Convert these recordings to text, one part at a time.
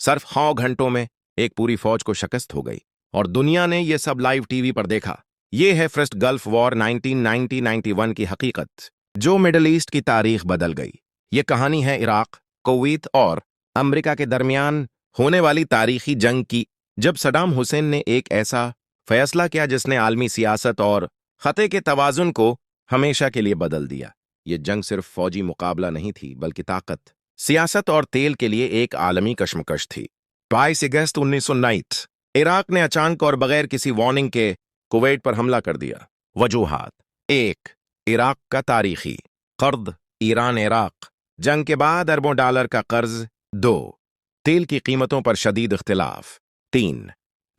सिर्फ 100 घंटों में एक पूरी फौज को शिकस्त हो गई और दुनिया ने ये सब लाइव टीवी पर देखा। ये है फर्स्ट गल्फ वॉर 1990-91 की हकीकत, जो मिडल ईस्ट की तारीख बदल गई। ये कहानी है इराक, कुवैत और अमेरिका के दरमियान होने वाली तारीखी जंग की, जब सद्दाम हुसैन ने एक ऐसा फैसला किया जिसने आलमी सियासत और खते के तवाजुन को हमेशा के लिए बदल दिया। ये जंग सिर्फ फौजी मुकाबला नहीं थी, बल्कि ताकत, सियासत और तेल के लिए एक आलमी कशमकश थी। 22 अगस्त 1990 इराक ने अचानक और बगैर किसी वार्निंग के कुवैत पर हमला कर दिया। वजूहात: 1. इराक का तारीखी कर्ज, ईरान इराक जंग के बाद अरबों डॉलर का कर्ज। 2. तेल की कीमतों पर शदीद इख्तिलाफ। 3.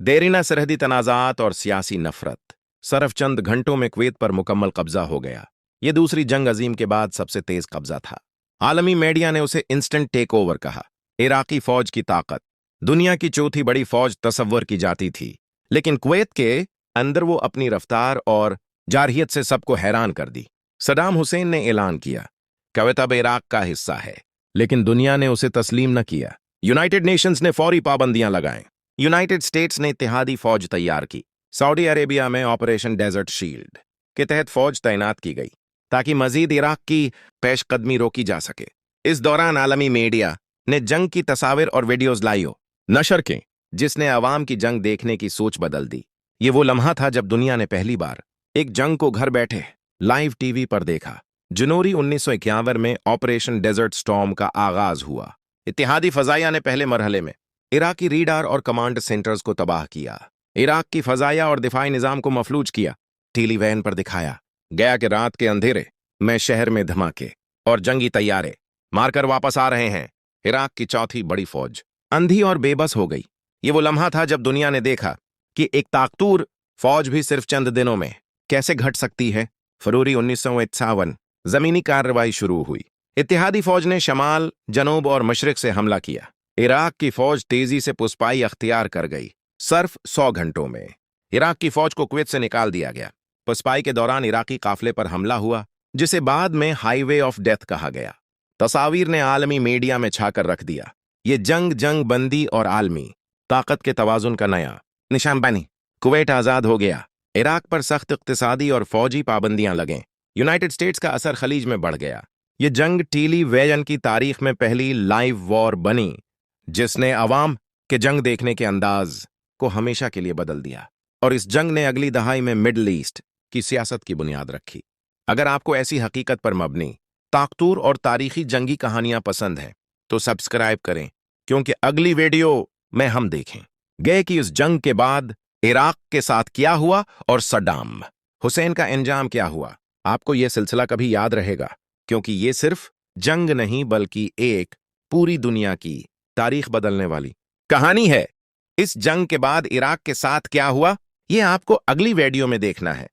देरीना सरहदी तनाज़ात और सियासी नफरत। सिर्फ चंद घंटों में कुवैत पर मुकम्मल कब्जा हो गया। यह दूसरी जंग अजीम के बाद सबसे तेज कब्जा था। आलमी मीडिया ने उसे इंस्टेंट टेक ओवर कहा। इराकी फौज की ताकत दुनिया की चौथी बड़ी फौज तस्वर की जाती थी, लेकिन कुवैत के अंदर वो अपनी रफ्तार और जारहियत से सबको हैरान कर दी। सद्दाम हुसैन ने ऐलान किया, कुवैत अब इराक का हिस्सा है, लेकिन दुनिया ने उसे तस्लीम न किया। यूनाइटेड नेशंस ने फौरी पाबंदियां लगाएं। यूनाइटेड स्टेट्स ने इत्तेहादी फौज तैयार की। सऊदी अरेबिया में ऑपरेशन डेजर्ट शील्ड के तहत फौज तैनात की गई ताकि मजीद इराक की पेशकदमी रोकी जा सके। इस दौरान आलमी मीडिया ने जंग की तस्वीर और वीडियोज लाइव नशर की, जिसने अवाम की जंग देखने की सोच बदल दी। ये वो लम्हा था जब दुनिया ने पहली बार एक जंग को घर बैठे लाइव टीवी पर देखा। जनवरी 1951 में ऑपरेशन डेजर्ट स्टॉर्म का आगाज हुआ। इत्तेहादी फजाइया ने पहले मरहले में इराकी रीडार और कमांड सेंटर्स को तबाह किया, इराक की फजाइया और दिफाई निजाम को मफलूज किया। टेलीवैन पर दिखाया गया कि रात के अंधेरे में शहर में धमाके और जंगी तैयारे मारकर वापस आ रहे हैं। इराक की चौथी बड़ी फौज अंधी और बेबस हो गई। ये वो लम्हा था जब दुनिया ने देखा कि एक ताकतूर फौज भी सिर्फ चंद दिनों में कैसे घट सकती है। फरवरी 1951 जमीनी कार्रवाई शुरू हुई। इत्तेहादी फौज ने शमाल, जनूब और मशरिक से हमला किया। इराक की फौज तेजी से पुष्पाई अख्तियार कर गई। सिर्फ 100 घंटों में इराक की फौज को कुवैत से निकाल दिया गया। पुष्पाई के दौरान इराकी काफिले पर हमला हुआ, जिसे बाद में हाईवे ऑफ डेथ कहा गया। तस्वीर ने आलमी मीडिया में छाकर रख दिया। ये जंग बंदी और आलमी ताकत के तवाजुन का नया निशान बनी। कुवैत आजाद हो गया। इराक पर सख्त इक्तिसादी और फौजी पाबंदियां लगें। यूनाइटेड स्टेट्स का असर खलीज में बढ़ गया। ये जंग टेलीविजन की तारीख में पहली लाइव वॉर बनी, जिसने अवाम के जंग देखने के अंदाज को हमेशा के लिए बदल दिया। और इस जंग ने अगली दहाई में मिडल ईस्ट की सियासत की बुनियाद रखी। अगर आपको ऐसी हकीकत पर मबनी ताकतूर और तारीखी जंगी कहानियां पसंद हैं, तो सब्सक्राइब करें, क्योंकि अगली वीडियो में हम देखें गए कि इस जंग के बाद इराक के साथ क्या हुआ और सद्दाम हुसैन का अंजाम क्या हुआ। आपको यह सिलसिला कभी याद रहेगा, क्योंकि ये सिर्फ जंग नहीं बल्कि एक पूरी दुनिया की तारीख बदलने वाली कहानी है। इस जंग के बाद इराक के साथ क्या हुआ, यह आपको अगली वीडियो में देखना है।